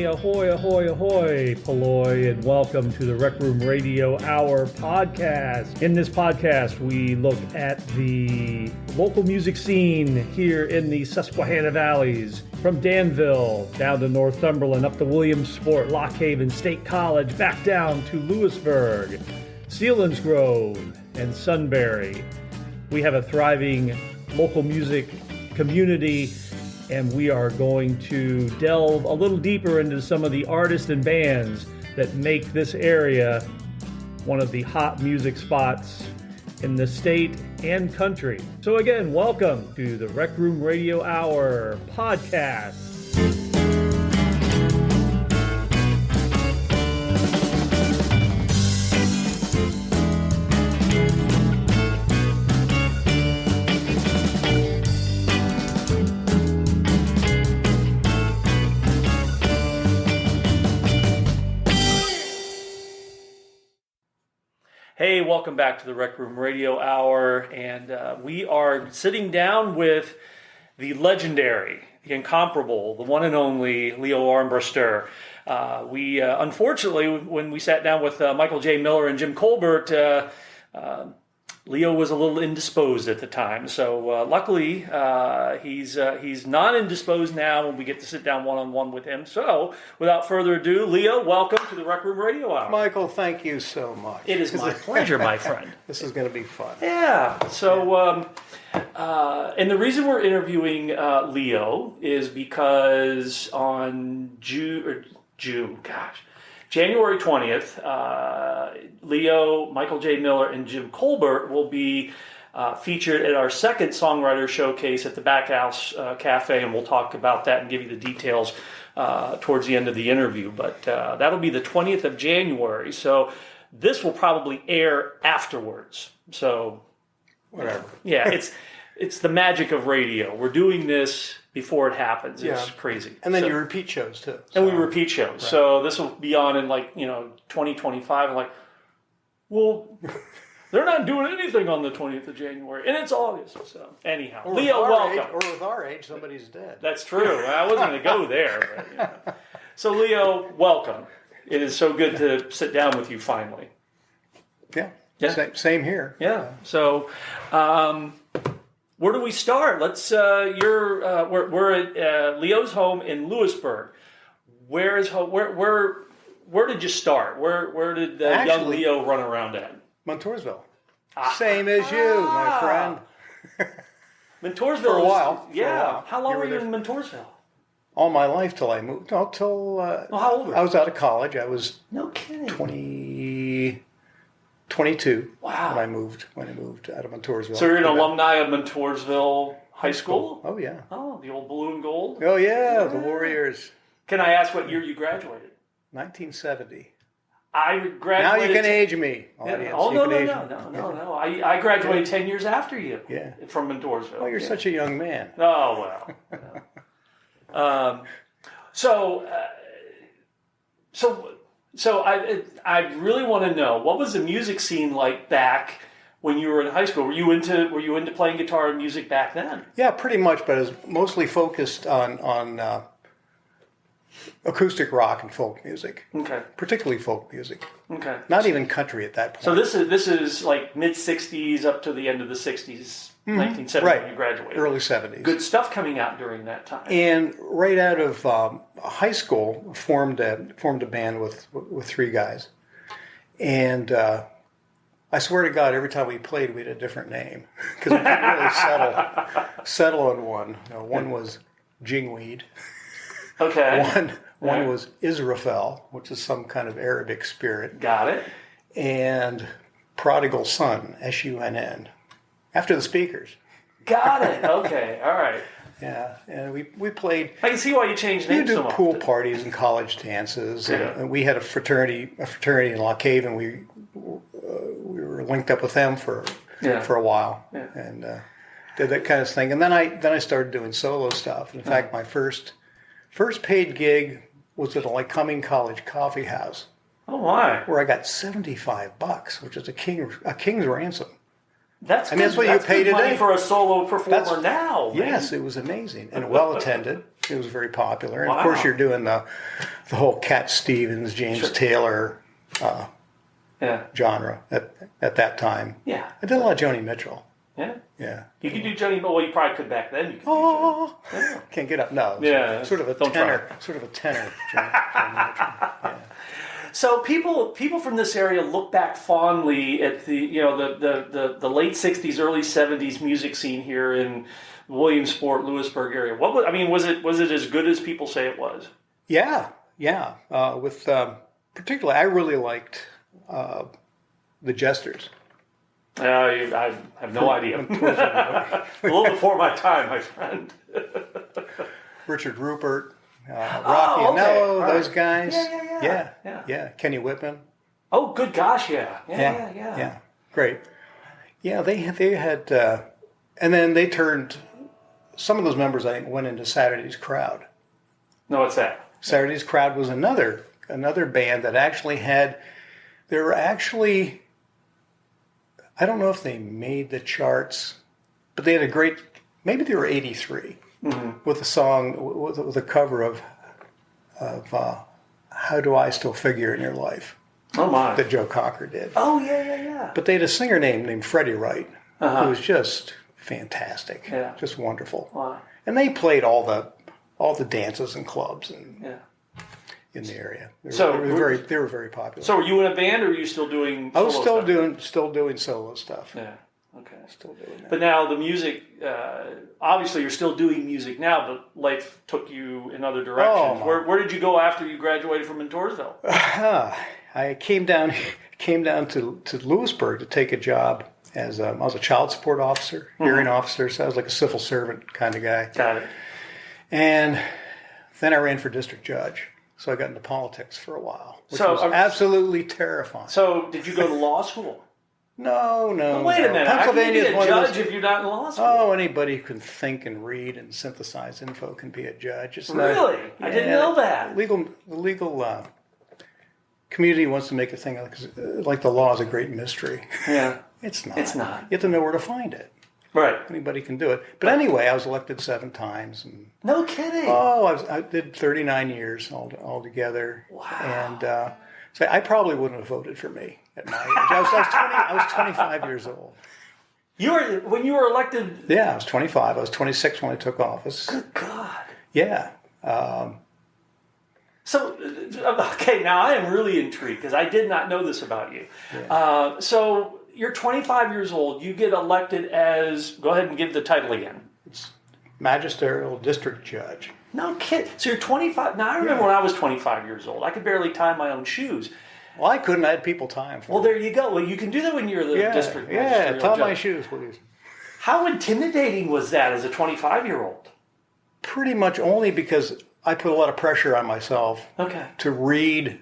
ahoy, ahoy, ahoy, Polloy, and welcome to the Rec Room Radio Hour podcast. In this podcast, we look at the local music scene here in the Susquehanna Valleys, from Danville down to Northumberland, up to Williamsport, Lock Haven State College, back down to Lewisburg, Selinsgrove, and Sunbury. We have a thriving local music community, and we are going to delve a little deeper into some of the artists and bands that make this area one of the hot music spots in the state and country. So again, welcome to the Rec Room Radio Hour podcast. Hey, welcome back to the Rec Room Radio Hour, and we are sitting down with the legendary, the incomparable, the one and only Leo Armbruster. We unfortunately, when we sat down with Michael J. Miller and Jim Colbert, Leo was a little indisposed at the time. So luckily, he's not indisposed now when we get to sit down one-on-one with him. So without further ado, Leo, welcome to the Rec Room Radio Hour. Michael, thank you so much. It is my pleasure, my friend. This is going to be fun. Yeah. So, and the reason we're interviewing Leo is because on January 20th, Leo, Michael J. Miller, and Jim Colbert will be featured at our second Songwriter Showcase at the Backhouse Cafe, and we'll talk about that and give you the details towards the end of the interview. But that'll be the 20th of January, so this will probably air afterwards. So, whatever. Yeah, it's the magic of radio. We're doing this before it happens. It's crazy. And then you repeat shows too. And we repeat shows. Right. So this will be on in 2025. I'm like, well, they're not doing anything on the 20th of January. And it's August. So anyhow, or Leo, welcome. Or with our age, somebody's dead. That's true. I wasn't going to go there. But, So Leo, welcome. It is so good to sit down with you finally. Yeah. Same here. Yeah. So, where do we start? Let's. We're at Leo's home in Lewisburg. Where is home? Where did you start? Where did young Leo run around at? Montoursville. Same as you, my friend. Montoursville. For a while. Yeah. How long were you in Montoursville? All my life till I moved. No, till how old were you? I was out of college. I was no kidding. 22 wow. when I moved out of Montoursville. So you're an alumni of Montoursville High School? Oh, yeah. Oh, the old blue and gold? Oh, yeah, the Warriors. Can I ask what year you graduated? 1970. I graduated... Now you can age me, audience. Oh, no. I graduated 10 years after you from Montoursville. Oh, you're such a young man. Oh, well. So I really want to know, what was the music scene like back when you were in high school? Were you into playing guitar and music back then? Yeah, pretty much, but I was mostly focused on acoustic rock and folk music. Okay. Particularly folk music. Okay. Not even country at that point. So this is like mid-60s up to the end of the 60s, 1970 right. when you graduated. Early 70s. Good stuff coming out during that time. And right out of high school, formed a band with three guys. And I swear to God, every time we played, we had a different name. Because we couldn't really settle on one. One was Jingweed. Okay. One was Israfel, which is some kind of Arabic spirit. Got it. And Prodigal Son, S-U-N-N, after the Speakers. Got it. Okay. All right. Yeah, and we played. I can see why you changed names so much. We do pool parties and college dances, and we had a fraternity in Lock Haven. We were linked up with them for a while, and did that kind of thing. And then I started doing solo stuff. In fact, my first paid gig was at a Lycoming College coffee house. Oh my! Where I got $75, which is a king's ransom. That's what you pay today for a solo performer now. Yes, it was amazing and well attended. It was very popular. And of course, you're doing the whole Cat Stevens, James Taylor genre at that time. Yeah. I did a lot of Joni Mitchell. Yeah. Yeah. You could do Joni, well, you probably could back then. You could do Joni. Yeah. Can't get up. No. Yeah. Sort of a tenor. Sort of a tenor. Joni Mitchell. Yeah. So people from this area look back fondly at the the late '60s, early '70s music scene here in Williamsport, Lewisburg area. Was it as good as people say it was? Yeah. With particularly, I really liked the Jesters. I have no idea. A little before my time, my friend. Richard Rupert. Rocky and Nello, those guys. Yeah. Kenny Whitman. Oh, good gosh, yeah. Great. Yeah, they had, and then they turned. Some of those members, I think, went into Saturday's Crowd. No, what's that? Saturday's Crowd was another band that actually had. They were actually. I don't know if they made the charts, but they had a great. Maybe they were 83. With a song, with a cover of "How Do I Still Figure in Your Life?" Oh my! That Joe Cocker did. Oh yeah. But they had a singer named Freddie Wright, who was just fantastic, just wonderful. Wow! And they played all the dances and clubs in the area. They were very popular. So were you in a band, or were you still doing? I was still doing solo stuff. Yeah. Okay. Still doing that. But now the music, obviously you're still doing music now, but life took you in other directions. Where did you go after you graduated from Mentorsville? I came down to Lewisburg to take a job as I was a child support officer, hearing officer, so I was like a civil servant kind of guy. Got it. And then I ran for district judge, so I got into politics for a while, which was absolutely terrifying. So did you go to law school? No. Well, wait a minute. Pennsylvania How can you be a judge if you're not in law school? Oh, anybody who can think and read and synthesize info can be a judge. It's really? I didn't know that. The legal community wants to make a thing like the law is a great mystery. Yeah. It's not. It's not. You have to know where to find it. Right. Anybody can do it. But anyway, I was elected 7 times. And, no kidding. I did 39 years altogether. Wow. And so I probably wouldn't have voted for me at my age. I was 25 years old. When you were elected? Yeah, I was 25. I was 26 when I took office. Good God. Yeah. So, okay, now I am really intrigued because I did not know this about you. Yeah. So you're 25 years old. You get elected as, go ahead and give the title again. It's magisterial district judge. No kidding. So you're 25. Now I remember when I was 25 years old. I could barely tie my own shoes. Well, I couldn't. I had people tie them for me. Well, there you go. Well, you can do that when you're the district magisterial judge. Tie my shoes, please. How intimidating was that as a 25-year-old? Pretty much only because I put a lot of pressure on myself to read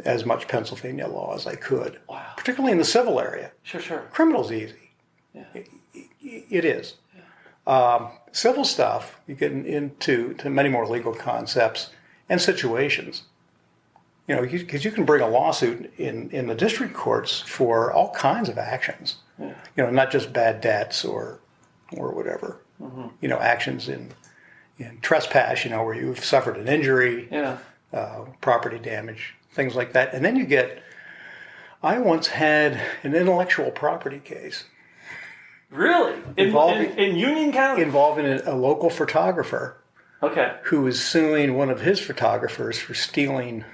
as much Pennsylvania law as I could. Wow. Particularly in the civil area. Sure. Criminal's easy. Yeah. It is. Yeah. Civil stuff, you get into many more legal concepts and situations. Because you can bring a lawsuit in the district courts for all kinds of actions. Yeah. Not just bad debts or whatever. Mm-hmm. Actions in trespass, where you've suffered an injury, property damage, things like that. And then I once had an intellectual property case. Really? In Union County? Involving a local photographer. Okay. Who was suing one of his photographers for stealing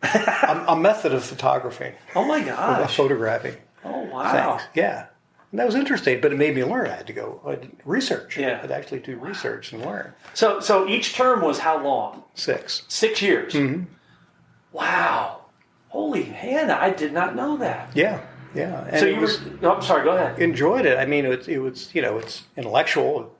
a method of photography. Oh my gosh. Photographing. Oh wow. Things. Yeah. And that was interesting, but it made me learn. I had to go research. Yeah. I had to actually do research and learn. So each term was how long? 6. 6 years? Mm-hmm. Wow. Holy Hannah, I did not know that. Yeah. And so I'm sorry, go ahead. Enjoyed it. I mean, it was it's intellectual.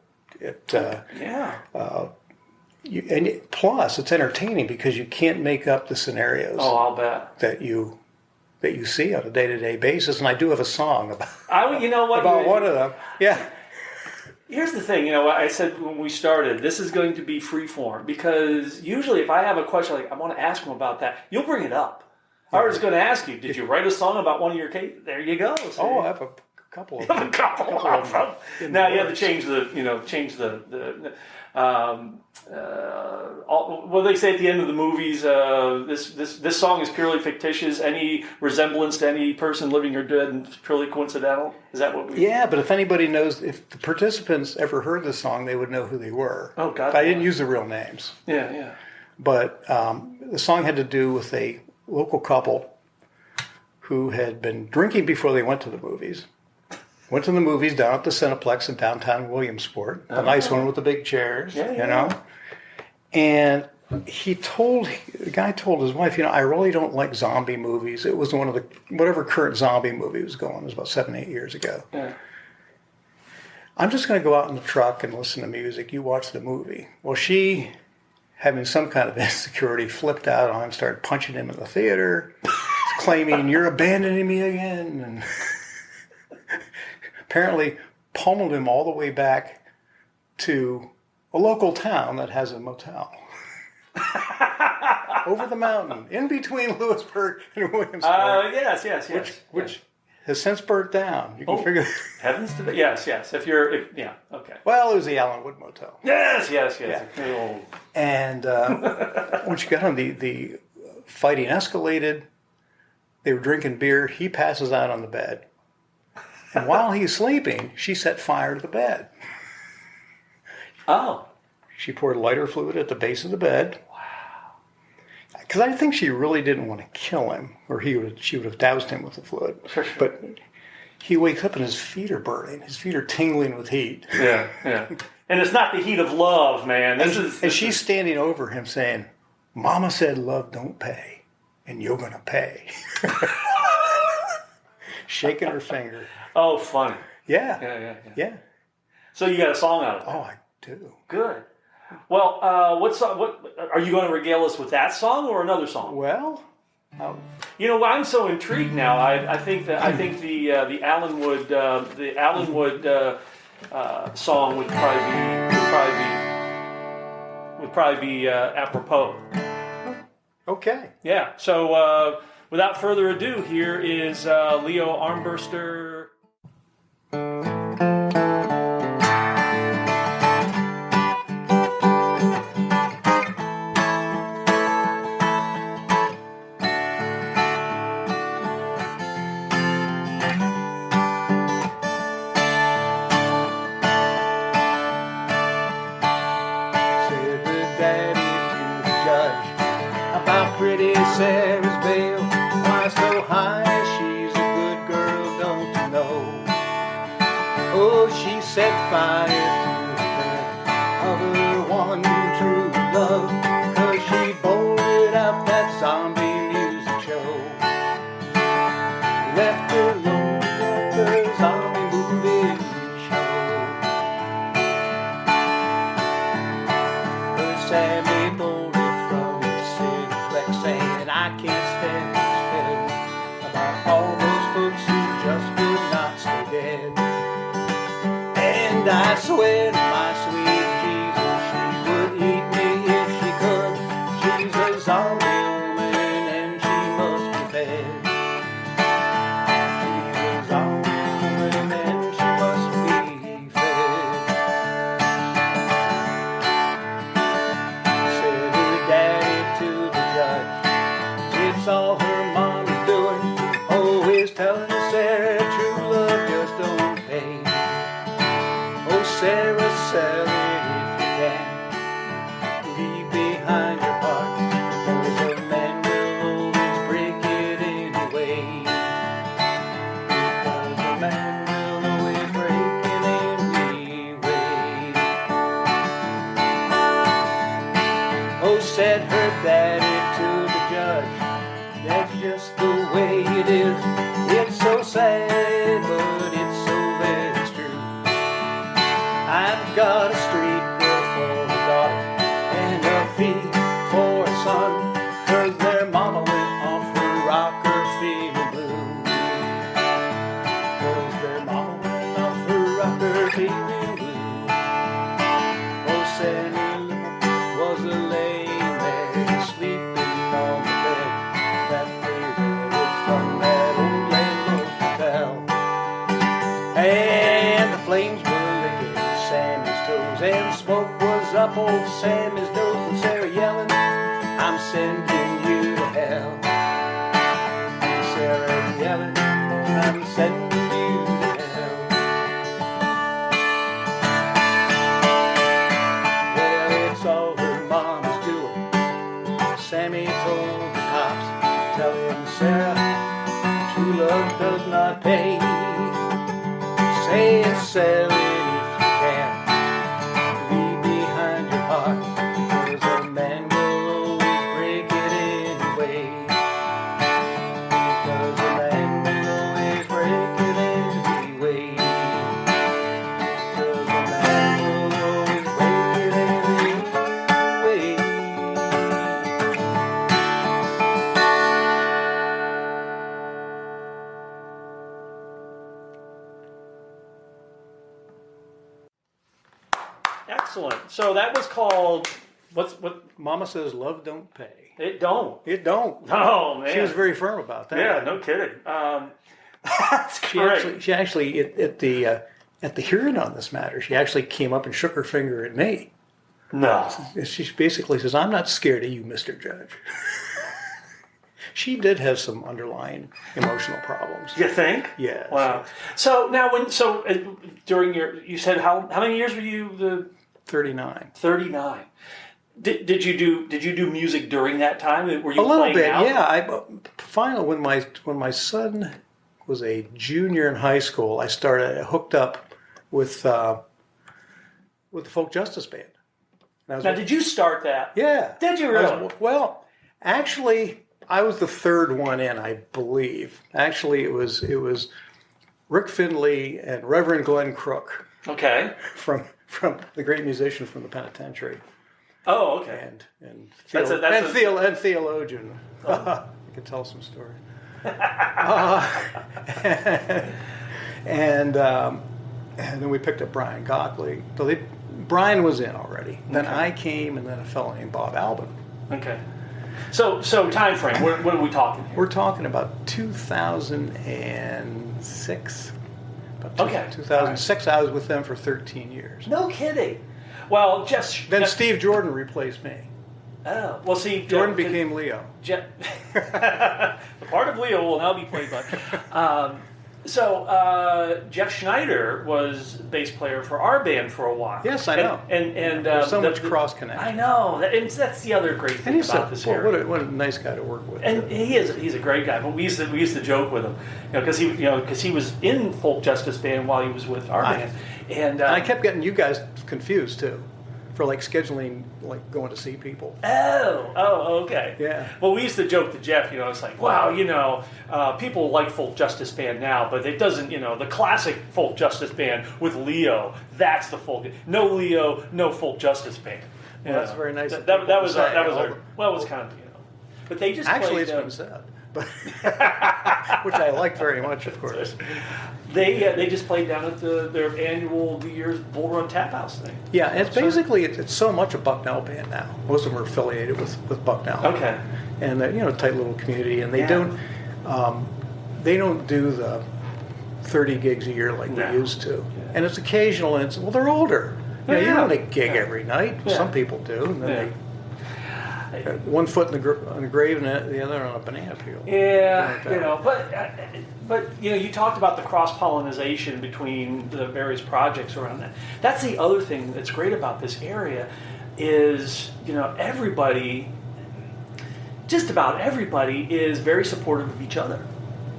And plus, it's entertaining because you can't make up the scenarios. Oh, I'll bet. That you see on a day-to-day basis. And I do have a song about one of them. Yeah. Here's the thing, I said when we started, this is going to be free form because usually if I have a question like I want to ask them about that, you'll bring it up. I was going to ask you, did you write a song about one of your cases? There you go. Oh, I have couple of A couple of them. Now you have to change the what they say at the end of the movies. This song is purely fictitious. Any resemblance to any person living or dead is purely coincidental. Is that what we? Yeah, but if anybody knows, if the participants ever heard this song, they would know who they were. Oh God! But I didn't use the real names. Yeah. But the song had to do with a local couple who had been drinking before they went to the movies. Went to the movies down at the Cineplex in downtown Williamsport, the nice one with the big chairs, you know. And the guy told his wife, I really don't like zombie movies. It was one of whatever current zombie movie was going. It was about 7-8 years ago. Yeah. I'm just going to go out in the truck and listen to music. You watch the movie. Well, she, having some kind of insecurity, flipped out on him, started punching him in the theater, claiming, "You're abandoning me again." And apparently pummeled him all the way back to a local town that has a motel. Over the mountain, in between Lewisburg and Williamsport. Yes. Which has since burnt down. You can figure. Heavens to the yes. Okay. Well, it was the Allenwood Motel. Yes. Yeah. And when she got home, the fighting escalated. They were drinking beer. He passes out on the bed. And while he's sleeping, she set fire to the bed. Oh. She poured lighter fluid at the base of the bed. Wow. Because I think she really didn't want to kill him, or she would have doused him with the fluid. Sure. But he wakes up and his feet are burning. His feet are tingling with heat. Yeah. And it's not the heat of love, man. And she's standing over him saying, "Mama said love don't pay, and you're going to pay." Shaking her finger. Oh, funny. Yeah. So you got a song out of it? Oh, I do. Good. Well, what are you going to regale us with? That song or another song? Well, I'm so intrigued now. I think the Allenwood song would probably be apropos. Okay. Yeah. So without further ado, here is Leo Armbruster. Sarah's veil, why so high? She's a good girl, don't you know? Oh, she set fire to the bed of her one true love, 'cause she bolted out that zombie music show. Left her alone at the zombie movie show. Her Sammy bolted from the Cineplex saying, "I can't stand this film about all those folks who just would not stay dead. And I swear to my sweet Jesus, she would eat me if she could. She's a zombie woman and she must be fed. She's a zombie woman and she must be fed." Said her daddy to the judge, "It's all her mom's doing, always telling her Sarah true love just don't pay. Oh, Sarah, sell it if you can. Leave behind your heart, 'cause a man will always break it anyway. Because a man will always break it anyway." Oh, said her daddy to the judge, "That's just the way it is. It's so sad, but it's so very true. I've got a street girl for a daughter and a fee for a son, 'cause their mama went off her rocker feeling blue. 'Cause their mama went off her rocker feeling blue." Oh, Sandy was a laying there, sleeping on the bed that they rented from that old landlord hotel. up, old Sam is dope and Sarah yelling, I'm sending you to hell. And Sarah yelling, I'm sending you to hell. Well, it's all her mom is doing. Sammy told the cops, tell him, Sarah, true love does not pay. Say it's selling if you can. Leave behind your heart, because a man will always break it anyway. Because a man will always break it anyway. Because a man will always break it anyway. Excellent. So that was called, what? Mama says love don't pay. It don't. It don't. Oh, man. She was very firm about that. Yeah, no kidding. That's great. She actually at the hearing on this matter, she actually came up and shook her finger at me. No. She basically says, I'm not scared of you, Mr. Judge. She did have some underlying emotional problems. You think? Yeah. Wow. So now, during you said how many years were you 39. 39. Did you do music during that time? Were you a little playing bit? out? Yeah. Finally, when my son was a junior in high school, I hooked up with the Folk Justice Band. Now, did you start that? Yeah. Did you really? Well, actually, I was the third one in, I believe. Actually, it was Rick Findlay and Reverend Glenn Crook. Okay. From the great musician from the penitentiary. Oh, okay. And theologian. Oh. I can tell some stories. And then we picked up Brian Gockley. So Brian was in already. Then I came, and then a fellow named Bob Albin. Okay. So time frame. What are we talking here? We're talking about 2006. Okay. 2006. Right. I was with them for 13 years. No kidding. Well, then Steve Jordan replaced me. Oh, well, see, Jordan became Leo. The part of Leo will now be played by. So Jeff Schneider was bass player for our band for a while. Yes, I know. And there's so much cross connection. I know, and that's the other great thing about this area. What a nice guy to work with. And he's a great guy. But we used to joke with him, because he was in Folk Justice Band while he was with our band, and I kept getting you guys confused too. For scheduling, going to see people. Oh, okay. Yeah. Well, we used to joke to Jeff, it's like, wow, people like Folk Justice Band now, but it doesn't, the classic Folk Justice Band with Leo, that's the folk. No Leo, no Folk Justice Band. Well, that's very nice. That was our, it was kind of, but they just actually played, it's been said, but which I like very much, of course. They just played down at their annual New Year's Bull Run Tap House thing. Yeah, it's basically it's so much a Bucknell band now. Most of them are affiliated with Bucknell. Okay. And tight little community, and they don't do the 30 gigs a year like they used to. Yeah. And it's occasional, and they're older. You don't want to gig every night. Yeah. Some people do, and then they one foot in the grave and the other on a banana peel. Yeah, but you talked about the cross-pollination between the various projects around that. That's the other thing that's great about this area is, everybody, just about everybody, is very supportive of each other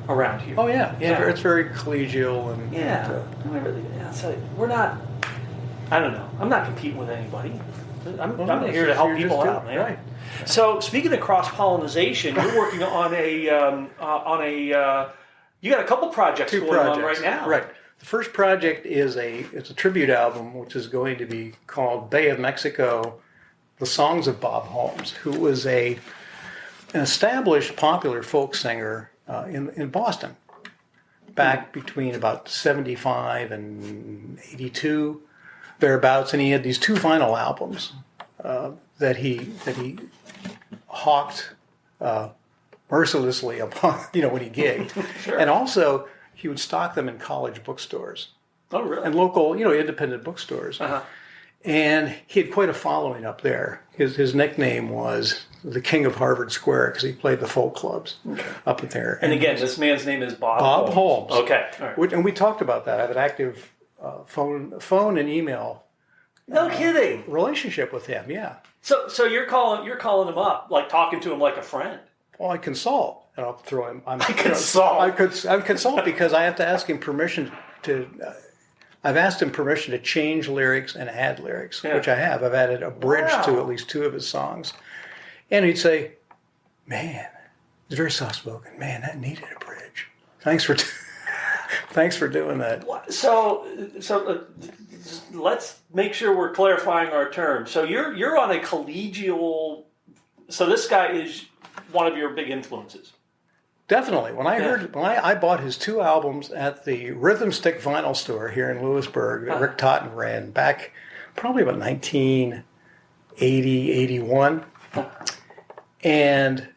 around here. Oh yeah. It's very collegial and so we're not. I don't know. I'm not competing with anybody. I'm here to help people out, man. Right. So speaking of cross-pollination, you're working on you got a couple projects going on right now. Right. The first project is it's a tribute album, which is going to be called Bay of Mexico, The Songs of Bob Holmes, who was an established popular folk singer in Boston back between about 75 and 82, thereabouts, and he had these two vinyl albums that he hawked mercilessly upon, when he gigged. Sure. And also, he would stock them in college bookstores. Oh, really? And local, independent bookstores. Uh-huh. And he had quite a following up there. His nickname was the King of Harvard Square because he played the folk clubs up there. And again, this man's name is Bob Holmes. Okay. All right. And we talked about that. I have an active phone and email. No kidding. Relationship with him, yeah. So you're calling him up, like talking to him like a friend. Well, I consult, and I'll throw him. I consult because I have to ask him permission to. I've asked him permission to change lyrics and add lyrics, which I have. I've added a bridge to at least 2 of his songs, and he'd say, "Man, he's very soft spoken. Man, that needed a bridge. Thanks for doing that." So let's make sure we're clarifying our terms. So you're on a collegial. So this guy is one of your big influences. Definitely. When I bought his 2 albums at the Rhythm Stick Vinyl Store here in Lewisburg that Rick Totten ran back probably about 1980, 81. And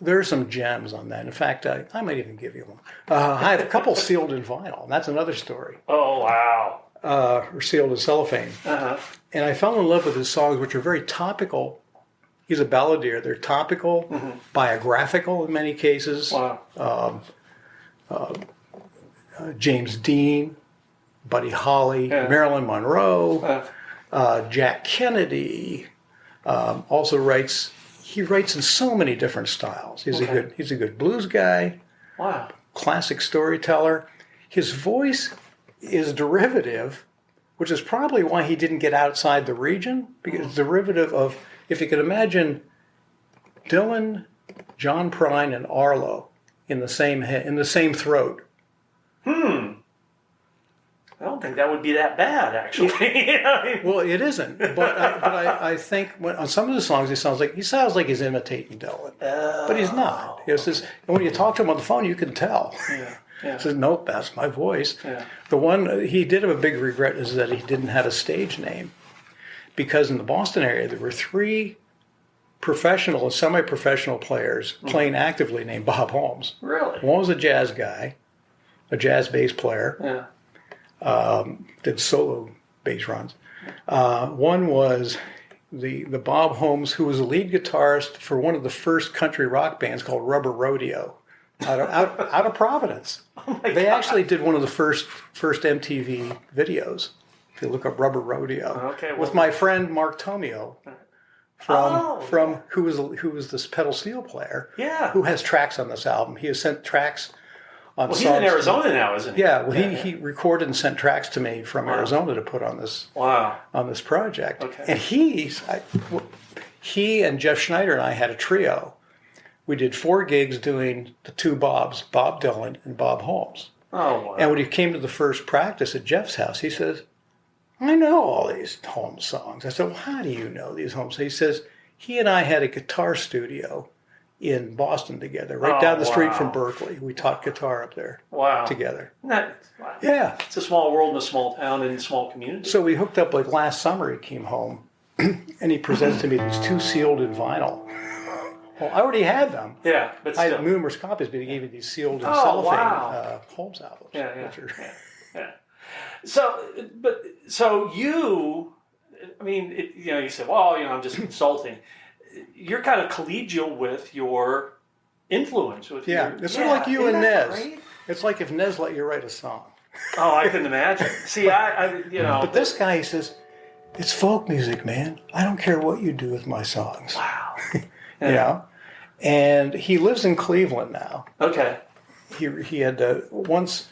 there are some gems on that. In fact, I might even give you one. I have a couple sealed in vinyl, and that's another story. Oh, wow. Or sealed in cellophane. And I fell in love with his songs, which are very topical. He's a balladeer. They're topical, biographical in many cases. Wow. James Dean, Buddy Holly, Marilyn Monroe, Jack Kennedy. Also writes. He writes in so many different styles. He's a good blues guy. Wow. Classic storyteller. His voice is derivative, which is probably why he didn't get outside the region, because it's derivative of. If you could imagine Dylan, John Prine, and Arlo in the same throat. I don't think that would be that bad, actually. Well, it isn't. But I think on some of the songs he sounds like he's imitating Dylan, but he's not. And when you talk to him on the phone, you can tell. Yeah. He says, "Nope, that's my voice." Yeah. The one he did have a big regret is that he didn't have a stage name. Because in the Boston area, there were 3 professional and semi-professional players playing actively named Bob Holmes. Really? One was a jazz guy, a jazz bass player, did solo bass runs. One was the Bob Holmes who was the lead guitarist for one of the first country rock bands called Rubber Rodeo out of Providence. Oh my They God. actually did one of the first MTV videos. If you look up Rubber Rodeo, with my friend Mark Tomio, from who was this pedal steel player, who has tracks on this album. He has sent tracks on. Well, he's in Arizona now, isn't he? Yeah, well, he recorded and sent tracks to me from Arizona to put on this project. Okay. And he and Jeff Schneider and I had a trio. We did 4 gigs doing the 2 Bobs, Bob Dylan and Bob Holmes. Oh, wow. And when he came to the first practice at Jeff's house, he says, "I know all these Holmes songs." I said, "Well, how do you know these Holmes?" He says, he and I had a guitar studio in Boston together, right down the street from Berkeley. We taught guitar up there together. Wow. Yeah. It's a small world in a small town and a small community. So we hooked up like last summer. He came home and he presented to me these 2 sealed in vinyl. Well, I already had them. Yeah, but I still. had numerous copies, but he gave me these sealed in cellophane Holmes albums. Yeah. So you, I mean, you said, well, I'm just consulting. You're kind of collegial with your influence. It's sort of like you and Nez. Great? It's like if Nez let you write a song. Oh, I couldn't imagine. See, But this guy, he says, "It's folk music, man. I don't care what you do with my songs." Wow. And he lives in Cleveland now. Okay. He had once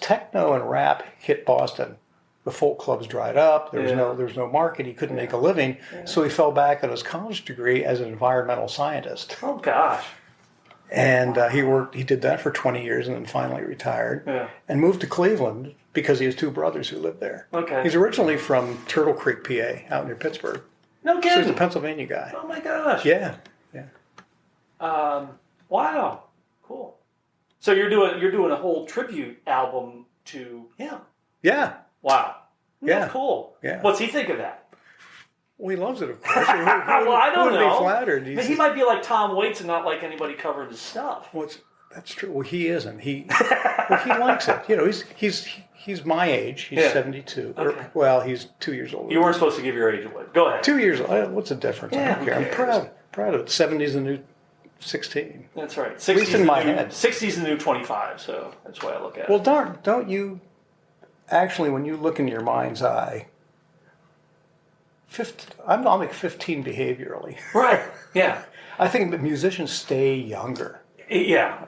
techno and rap hit Boston, the folk clubs dried up. There was no market. He couldn't make a living, so he fell back on his college degree as an environmental scientist. Oh gosh! And he did that for 20 years, and then finally retired and moved to Cleveland because he has 2 brothers who lived there. Okay. He's originally from Turtle Creek, PA, out near Pittsburgh. No kidding. So he's a Pennsylvania guy. Oh my gosh! Yeah. Wow. Cool. So you're doing a whole tribute album to him. Yeah. Wow. Yeah. Cool. Yeah. What's he think of that? Well, he loves it, of course. Well, I don't know. Be flattered. He might be like Tom Waits and not like anybody covering his stuff. That's true. Well, he isn't. He likes it. You know, he's my age. He's 72. Okay. Well, he's 2 years older. You weren't supposed to give your age away. Go ahead. 2 years old. What's the difference? Yeah, I don't care. I'm proud of it. 70 is the new 16. That's right. 60's At least in my head. 60's the new 25, so that's the way I look at it. Well, don't you actually, when you look in your mind's eye, I'm like 15 behaviorally. Right. Yeah. I think that musicians stay younger. Yeah.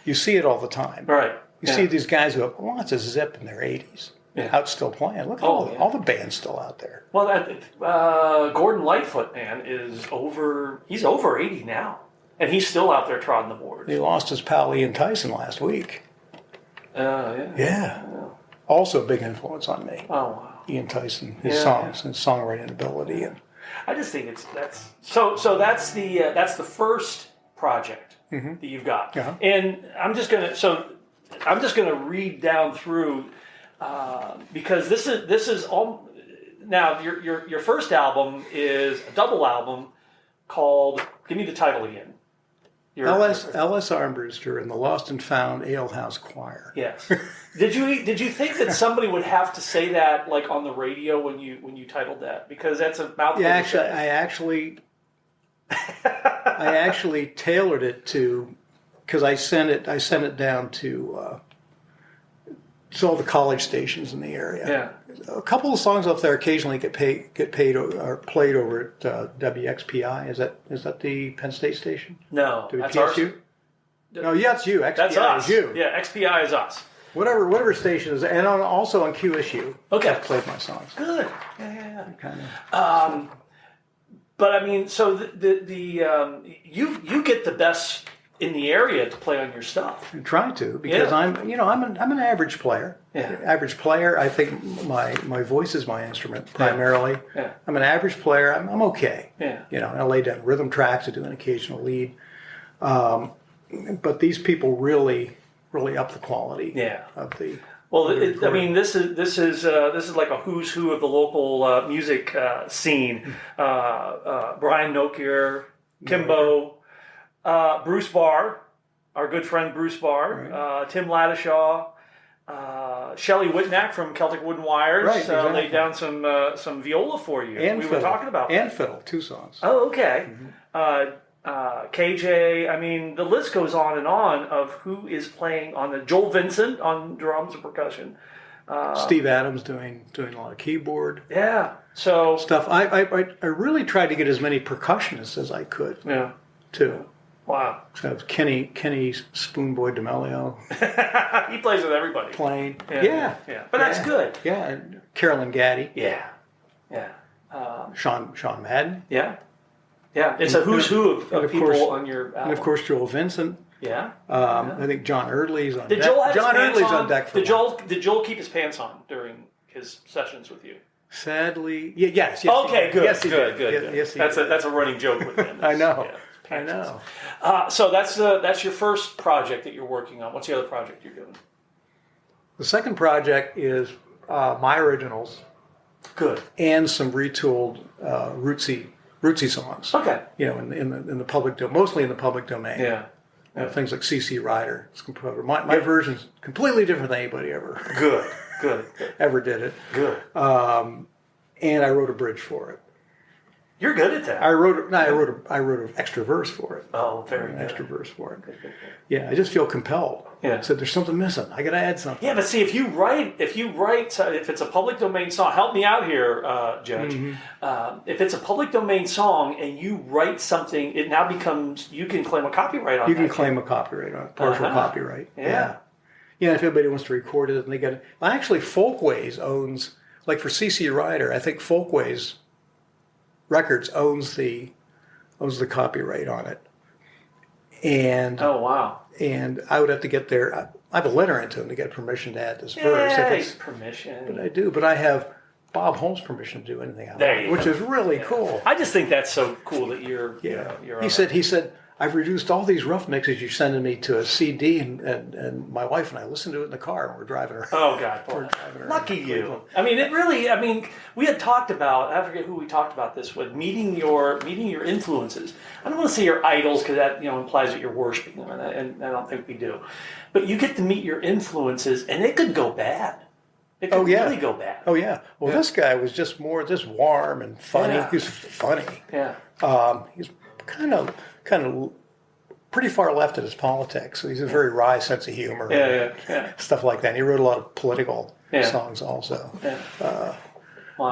You see it all the time. Right. You see these guys who have lots of zip in their 80s out still playing. Look at all the bands still out there. Well, Gordon Lightfoot, man, he's over 80 now. And he's still out there trotting the boards. He lost his pal Ian Tyson last week. Yeah. Also a big influence on me. Oh, wow. Ian Tyson, his songs and songwriting ability. And I just think that's the first project that you've got. Uh-huh. And I'm just gonna read down through because this is all. Now your first album is a double album called. Give me the title again. Ellis Armbruster and the Lost and Found Alehouse Choir. Yes. Did you think that somebody would have to say that like on the radio when you titled that, because that's a mouthful? Yeah, I actually tailored it to, because I sent it down to all the college stations in the area. Yeah. A couple of songs up there occasionally get paid or played over at WXPI. Is that the Penn State station? No, WPSU? that's ours. No, yeah, it's you. XPI That's us. is you. Yeah, XPI is us. Whatever station is, and also on QSU. Okay. I've played my songs. Good. Yeah. Kind of. But I mean, so you get the best in the area to play on your stuff. I try to, because I'm an average player. Yeah. Average player. I think my voice is my instrument primarily. Yeah. I'm an average player. I'm okay. Yeah. And I lay down rhythm tracks. I do an occasional lead. But these people really up the quality. Yeah. Of the. Well, I mean, this is like a who's who of the local music scene. Brian Nokier, Kimbo, Bruce Barr, our good friend Bruce Barr, right. Tim Ladishaw, Shelley Whitnack from Celtic Wooden Wires. Right, exactly. Laid down some viola for you. And we fiddle. were talking about and that. fiddle, 2 songs. Oh, okay. Mm-hmm. KJ, I mean, the list goes on and on of who is playing on the Joel Vincent on drums and percussion. Steve Adams doing a lot of keyboard. Yeah. So stuff. I really tried to get as many percussionists as I could. Yeah. Too. Wow. So Kenny Spoonboy DeMelio. He plays with everybody. Playing. Yeah. But that's good. Yeah. And Carolyn Gaddy. Yeah. Sean Madden. Yeah. Yeah. It's a who's who of people course, on your album. And of course Joel Vincent. Yeah. I think John Erdley's on deck. John Erdley's on deck for Did Joel keep his pants on during his sessions with you? Sadly, yes. Okay, good. Yes, he did. Good. Yes, he that's did. a running joke with him. I know. Yeah, I know. So that's your first project that you're working on. What's the other project you're doing? The second project is my originals. Good. And some retooled rootsy songs. Okay. In the public domain, mostly in the public domain. Yeah. Things like CC Rider. My version's completely different than anybody ever. Good. ever did it. Good. And I wrote a bridge for it. You're good at that. I wrote an extra verse for it. Oh, very good. Extra verse for it. Good. Yeah, I just feel compelled. Yeah. So there's something missing. I got to add something. Yeah, but see, if it's a public domain song, help me out here, Judge. Mm-hmm. If it's a public domain song and you write something, it now becomes, you can claim a copyright on it. You can claim a copyright on it, partial copyright. Yeah. Yeah, if anybody wants to record it and they get it. Well, actually, Folkways owns, like for CC Rider, I think Folkways Records owns the copyright on it. And oh, wow. And I would have to get I have a letter into him to get permission to add this verse. Yes, permission. But I do. But I have Bob Holmes' permission to do anything I want, which is really cool. I just think that's so cool that you're. Yeah. He said, I've reduced all these rough mixes you're sending me to a CD, and my wife and I listen to it in the car when we're driving around. Oh, God. Boy. Lucky you. I mean, we had talked about, I forget who we talked about this with, meeting your influences. I don't want to say your idols, because that implies that you're worshiping them, and I don't think we do. But you get to meet your influences, and it could go bad. It could really go bad. Oh, yeah. Well, this guy was just warm and funny. Yeah. He was funny. Yeah. He's kind of pretty far left in his politics. So he's a very wry sense of humor. Yeah. Stuff like that. And he wrote a lot of political songs also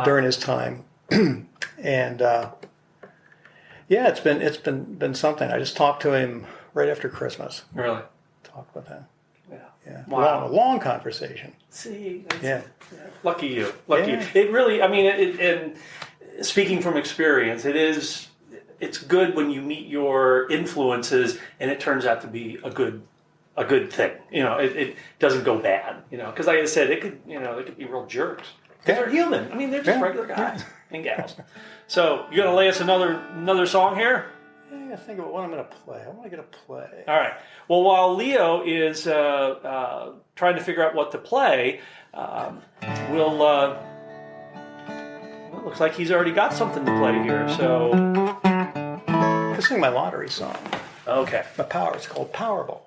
during his time. And it's been something. I just talked to him right after Christmas. Really? Talked with him. Yeah. Wow. Long conversation. See. Yeah. Lucky you. It really. I mean, and speaking from experience, it's good when you meet your influences and it turns out to be a good thing. It doesn't go bad. Because like I said, they could be real jerks. Because they're human. I mean, they're just regular guys and gals. So you gonna lay us another song here? Yeah, think about what I'm going to play. I want to get a play. All right. Well, while Leo is trying to figure out what to play, we'll. It looks like he's already got something to play here. So. I'll sing my lottery song. Okay. It's called Powerball.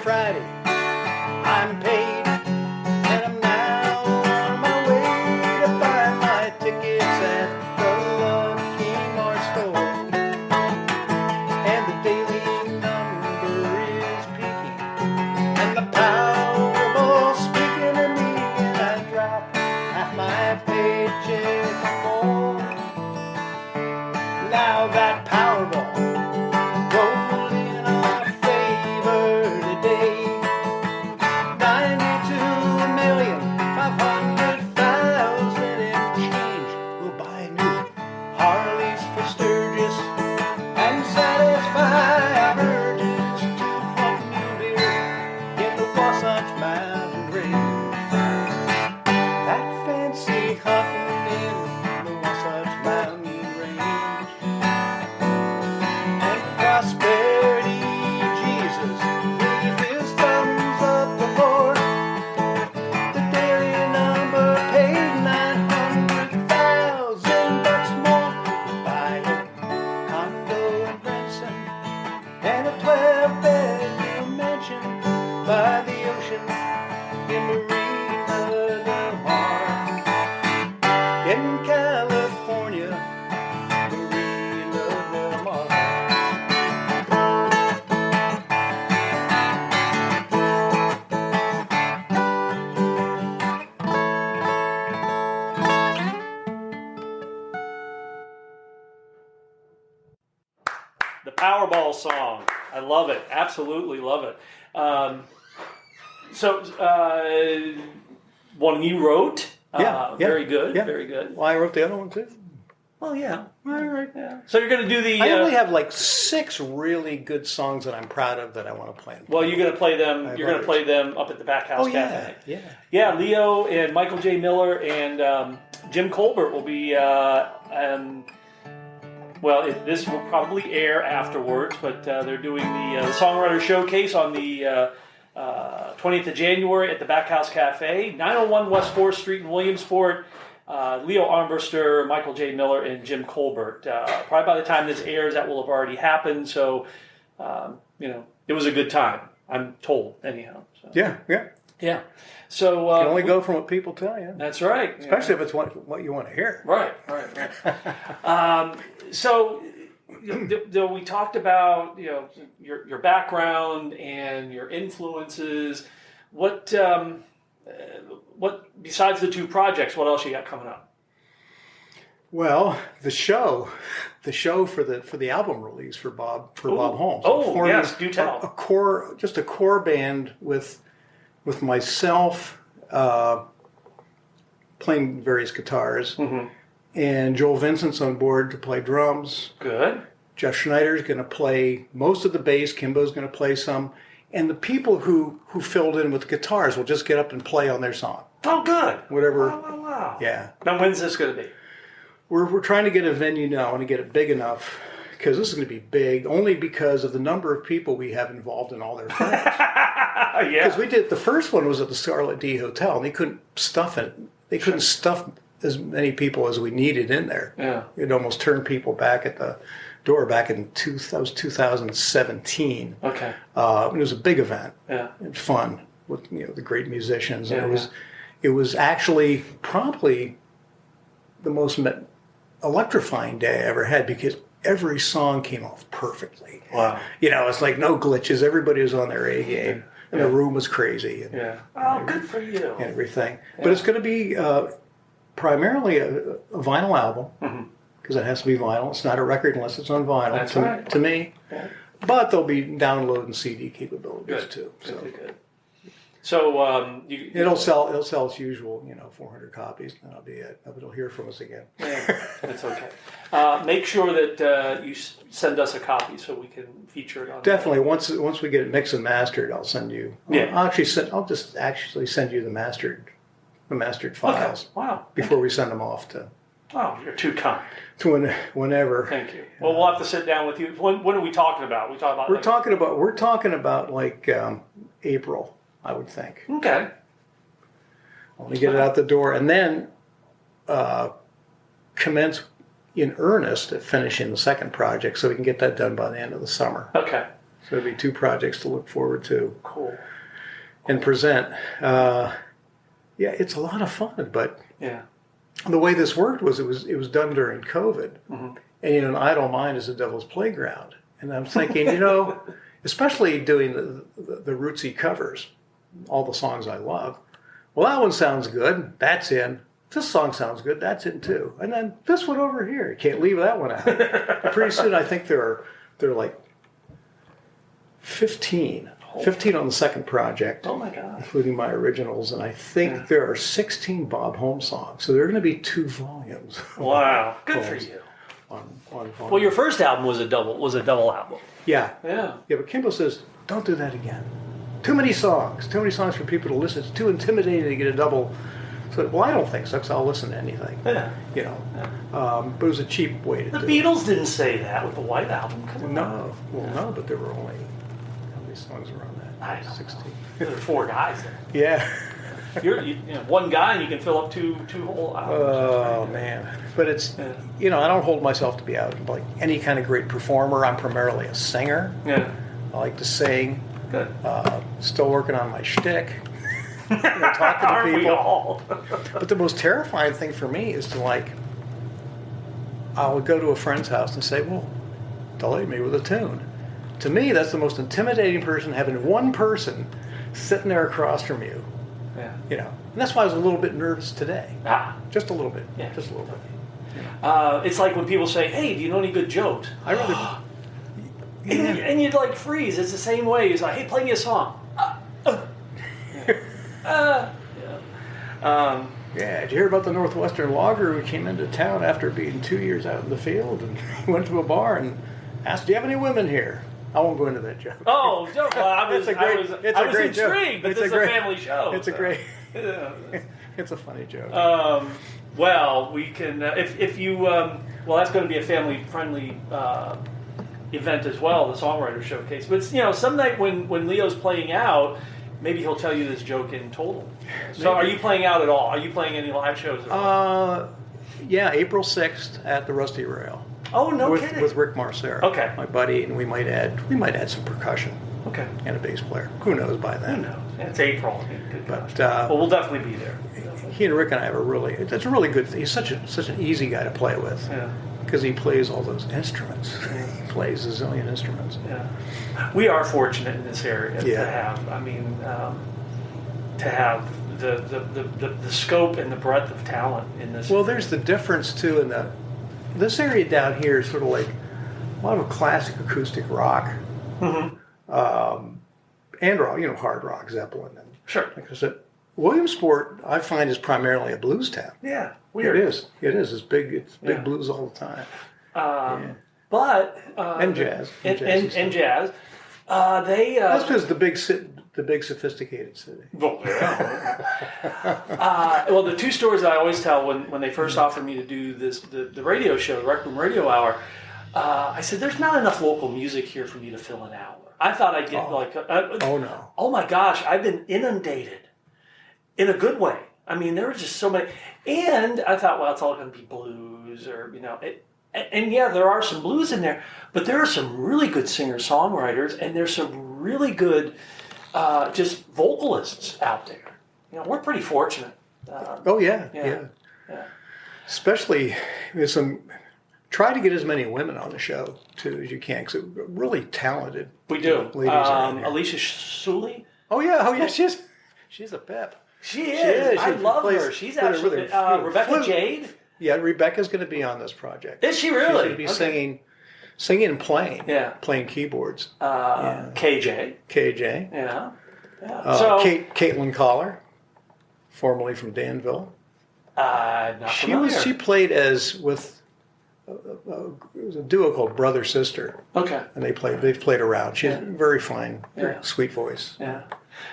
Friday The Powerball song. I love it. Absolutely love it. One you wrote. Very good. Yeah. Very good. Well, I wrote the other one too. Well, yeah. All right. Yeah. So you're going to do the... I only have like 6 really good songs that I'm proud of that I want to play. Well, you're going to play them. You're going to play them up at the Back House Cafe. Yeah. Leo and Michael J. Miller and Jim Colbert will be... this will probably air afterwards, but they're doing the Songwriter Showcase on the 20th of January at the Back House Cafe, 901 West 4th Street in Williamsport. Leo Armbruster, Michael J. Miller, and Jim Colbert. Probably by the time this airs, that will have already happened. So, it was a good time, I'm told, anyhow. So. Yeah. So you can only go from what people tell you. That's right. Especially if it's what you want to hear. Right. So we talked about your background and your influences. What besides the 2 projects? What else you got coming up? Well, the show for the album release for Bob Holmes. Oh, yes, do tell. A core band with myself playing various guitars, and Joel Vincent's on board to play drums. Good. Jeff Schneider's going to play most of the bass. Kimbo's going to play some, and the people who filled in with guitars will just get up and play on their song. Oh, good. Whatever. Wow. Yeah. Now, when's this going to be? We're trying to get a venue now and to get it big enough, because this is going to be big only because of the number of people we have involved in all their friends. Because the first one was at the Scarlet D Hotel, and they couldn't stuff it. They couldn't stuff as many people as we needed in there. Yeah. It almost turned people back at the door back in 2017. Okay. It was a big event. Yeah. It was fun with the great musicians. And it was actually probably the most electrifying day I ever had, because every song came off perfectly. Wow. It's like no glitches. Everybody was on their A game. And the room was crazy. And, Oh, good for you. And everything. Yeah. But it's going to be primarily a vinyl album, because it has to be vinyl. It's not a record unless it's on vinyl. That's right. To me. Yeah. But there'll be download and CD capabilities too. Good. So it'll sell its usual 400 copies, and that'll be it. Nobody will hear from us again. Yeah, that's okay. Make sure that you send us a copy so we can feature it on. Definitely. Once we get it mixed and mastered, I'll send you. Yeah. I'll just send you the mastered files. Okay. Wow. Before we send them off to. Oh, you're too kind. To whenever. Thank you. Well, we'll have to sit down with you. When are we talking about? We're talking about like April, I would think. Okay. I want to get it out the door, and then commence in earnest at finishing the second project, so we can get that done by the end of the summer. Okay. So there'll be 2 projects to look forward to. Cool. And present. It's a lot of fun, but the way this worked was it was done during COVID, and an idle mind is a devil's playground. And I'm thinking, especially doing the rootsy covers, all the songs I love. Well, that one sounds good. That's in. This song sounds good. That's in too. And then this one over here. You can't leave that one out. And pretty soon, I think there are like 15 on the second project. Oh my God. Including my originals. And I think there are 16 Bob Holmes songs. So there are going to be 2 volumes. Wow. Good for you. Well, your first album was a double album. Yeah. Yeah. Yeah, but Kimbo says, don't do that again. Too many songs for people to listen. It's too intimidating to get a double. So, well, I don't think so, because I'll listen to anything. Yeah. But it was a cheap way to do it. The Beatles didn't say that with the White Album. No. No, but there were only, how many songs were on that? I don't 16. know. There were 4 guys there. Yeah. You're one guy and you can fill up two whole albums. Oh, man. But it's, I don't hold myself to be out like any kind of great performer. I'm primarily a singer. Yeah. I like to sing. Good. Still working on my shtick. Talking to people. We all? But the most terrifying thing for me is to I'll go to a friend's house and say, well, delay me with a tune. To me, that's the most intimidating person, having one person sitting there across from you. Yeah. And that's why I was a little bit nervous today. Just a little bit. Yeah. Just a little bit. It's like when people say, hey, do you know any good jokes? And you'd like freeze. It's the same way. He's like, hey, play me a song. Yeah, did you hear about the Northwestern logger who came into town after being 2 years out in the field, and he went to a bar and asked, "Do you have any women here?" I won't go into that joke. Oh, no, well, I was intrigued, but this is a family show. It's a great. It's a funny joke. Well, we can if you well, that's going to be a family friendly event as well, the songwriter showcase. But some night when Leo's playing out, maybe he'll tell you this joke in total. So, are you playing out at all? Are you playing any live shows at all? Yeah, April 6th at the Rusty Rail. Oh, no kidding. With Rick Marcer, okay, my buddy, and we might add some percussion. Okay. And a bass player. Who knows by then? Who knows? It's April. But well, we'll definitely be there. He and Rick and I have it's a really good thing. He's such an easy guy to play with. Yeah. Because he plays all those instruments. He plays a zillion instruments. Yeah. We are fortunate in this area to have the scope and the breadth of talent in this. Well, there's the difference too in this area down here is sort of like a lot of classic acoustic rock, and rock, hard rock, Zeppelin, and sure. Like I said, Williamsport I find is primarily a blues town. Yeah, weird. It is. It's big. It's big blues all the time. But and jazz and jazz. That's because the big sophisticated city. Well, well, the two stories that I always tell when they first offered me to do the radio show, the Rec Room Radio Hour, I said, "There's not enough local music here for me to fill an hour." I thought I'd get no! Oh my gosh, I've been inundated in a good way. I mean, there were just so many, and I thought, well, it's all going to be blues, or and yeah, there are some blues in there, but there are some really good singer-songwriters, and there's some really good just vocalists out there. We're pretty fortunate. Yeah. Especially with try to get as many women on the show too as you can, because we're really talented. We do. Ladies Alicia Sully. Oh yeah, she's a pep. She is. I love her. She's absolutely. Rebecca Jade. Yeah, Rebecca's going to be on this project. Is she really? She's going to be singing and playing. Yeah. Playing keyboards. KJ. Yeah. So Caitlin Collar, formerly from Danville. Not familiar. She played with it was a duo called Brother Sister. Okay. And they've played around. She's very fine, very sweet voice. Yeah.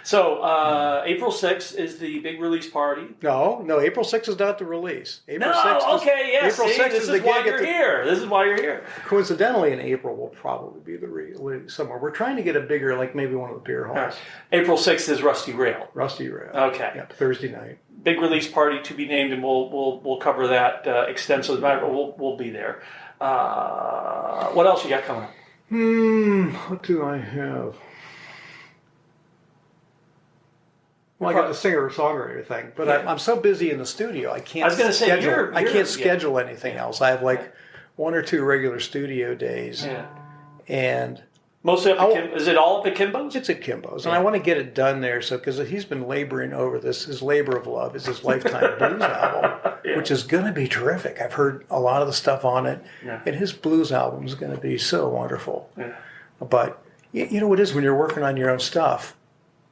So April 6th is the big release party. No, April 6th is not the release. April 6th is the gig here. This is why you're here. Coincidentally, in April will probably be the release somewhere. We're trying to get a bigger, like maybe one of the beer halls. Right. April 6th is Rusty Rail. Okay. Yep, Thursday night. Big release party to be named, and we'll cover that extensively. We'll be there. What else you got coming up? What do I have? Well, I got the singer-songwriter thing, but I'm so busy in the studio, I can't. I was going to say I can't schedule anything else. I have one or two regular studio days, and mostly is it all up at Kimbo's? It's at Kimbo's, and I want to get it done there. So because he's been laboring over this, his labor of love is his Lifetime Blues album, which is going to be terrific. I've heard a lot of the stuff on it, and his blues album is going to be so wonderful. Yeah. But you know what it is when you're working on your own stuff.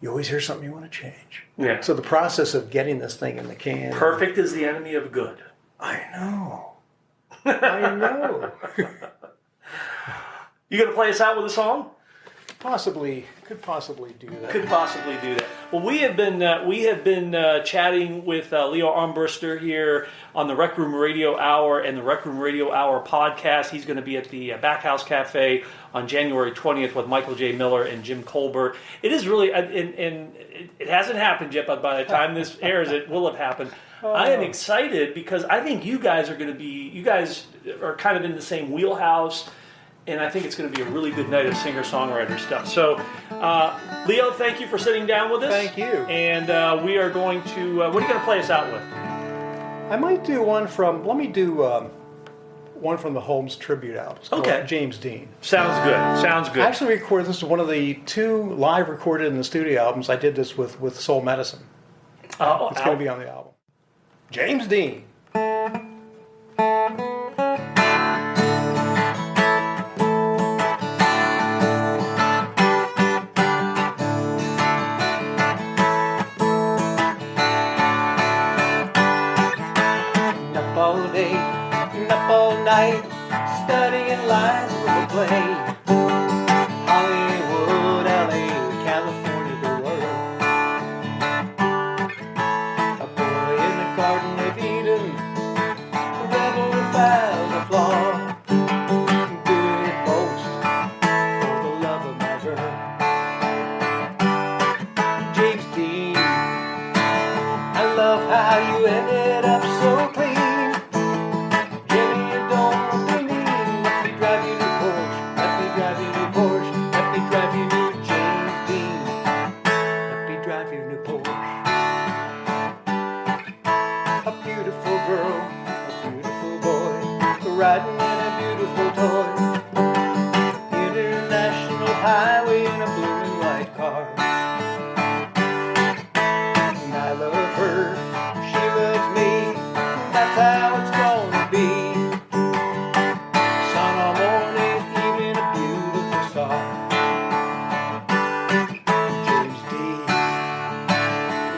You always hear something you want to change. Yeah. So the process of getting this thing in the can. Perfect is the enemy of good. I know. You going to play us out with a song? Could possibly do that. Well, we have been chatting with Leo Armbruster here on the Rec Room Radio Hour and the Rec Room Radio Hour podcast. He's going to be at the Backhouse Cafe on January 20th with Michael J. Miller and Jim Colbert. It is really, and it hasn't happened yet, but by the time this airs, it will have happened. I am excited because I think you guys are kind of in the same wheelhouse. And I think it's going to be a really good night of singer-songwriter stuff. So, Leo, thank you for sitting down with us. Thank you. And we are going to... what are you going to play us out with? I might do one from... Let me do one from the Holmes tribute album. It's called James Dean. Sounds good. I actually recorded this. Is one of the 2 live recorded in the studio albums. I did this with Soul Medicine. It's going to be on the album. James Dean. drive your new Porsche. Let me drive your new James Dean. Let me drive your new Porsche. A beautiful girl, a beautiful boy, riding in a beautiful toy. International highway in a blue and white car. And I love her, she loves me, that's how it's gonna be. Sun all morning, even a beautiful star. James Dean,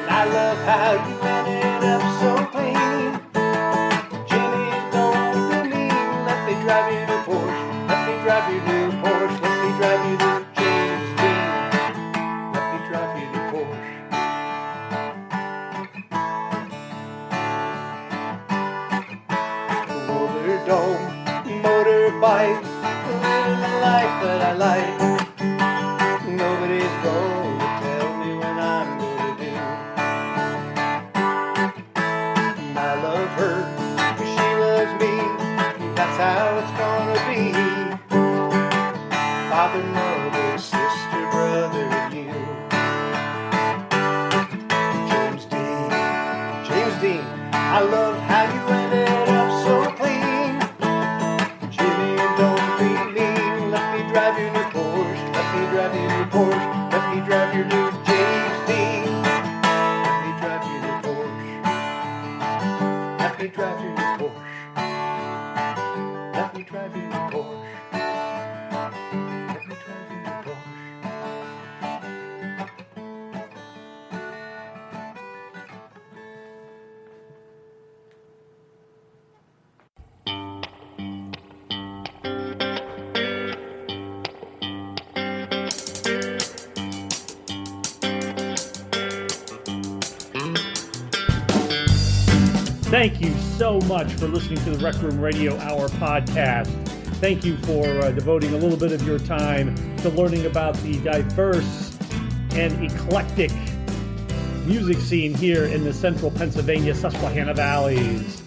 and I love how you ended up so clean. Jimmy, don't do me, let me drive you to Porsche. Let me drive you to Porsche. Let me drive you to James Dean. Let me drive you to Porsche. Roller dome, motorbike, living the life that I like. Nobody's gonna tell me when I'm gonna do. And I love her, she loves me, that's how it's gonna be. Father, mother, sister, brother, and you. James Dean, James Dean, I love how you ended up so clean. Jimmy, don't be mean, let me drive your new Porsche. Let me drive your new Porsche. Let me drive your new James Dean. Let me drive your new Porsche. Let me drive your new Porsche. Let me drive your new Porsche. Let me drive your new Porsche. Thank you so much for listening to the Rec Room Radio Hour podcast. Thank you for devoting a little bit of your time to learning about the diverse and eclectic music scene here in the central Pennsylvania Susquehanna Valleys.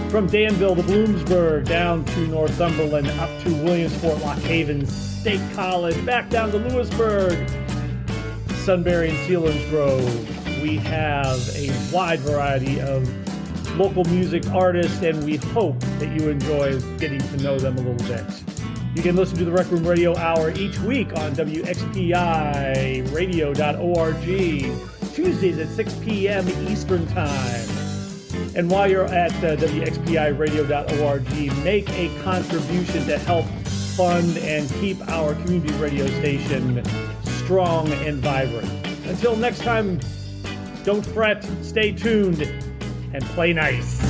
From Danville to Bloomsburg, down to Northumberland, up to Williamsport, Lock Haven State College, back down to Lewisburg, Sunbury and Selinsgrove. We have a wide variety of local music artists, and we hope that you enjoy getting to know them a little bit. You can listen to the Rec Room Radio Hour each week on WXPIRadio.org, Tuesdays at 6 p.m. Eastern Time. And while you're at WXPIRadio.org, make a contribution to help fund and keep our community radio station strong and vibrant. Until next time, don't fret, stay tuned, and play nice.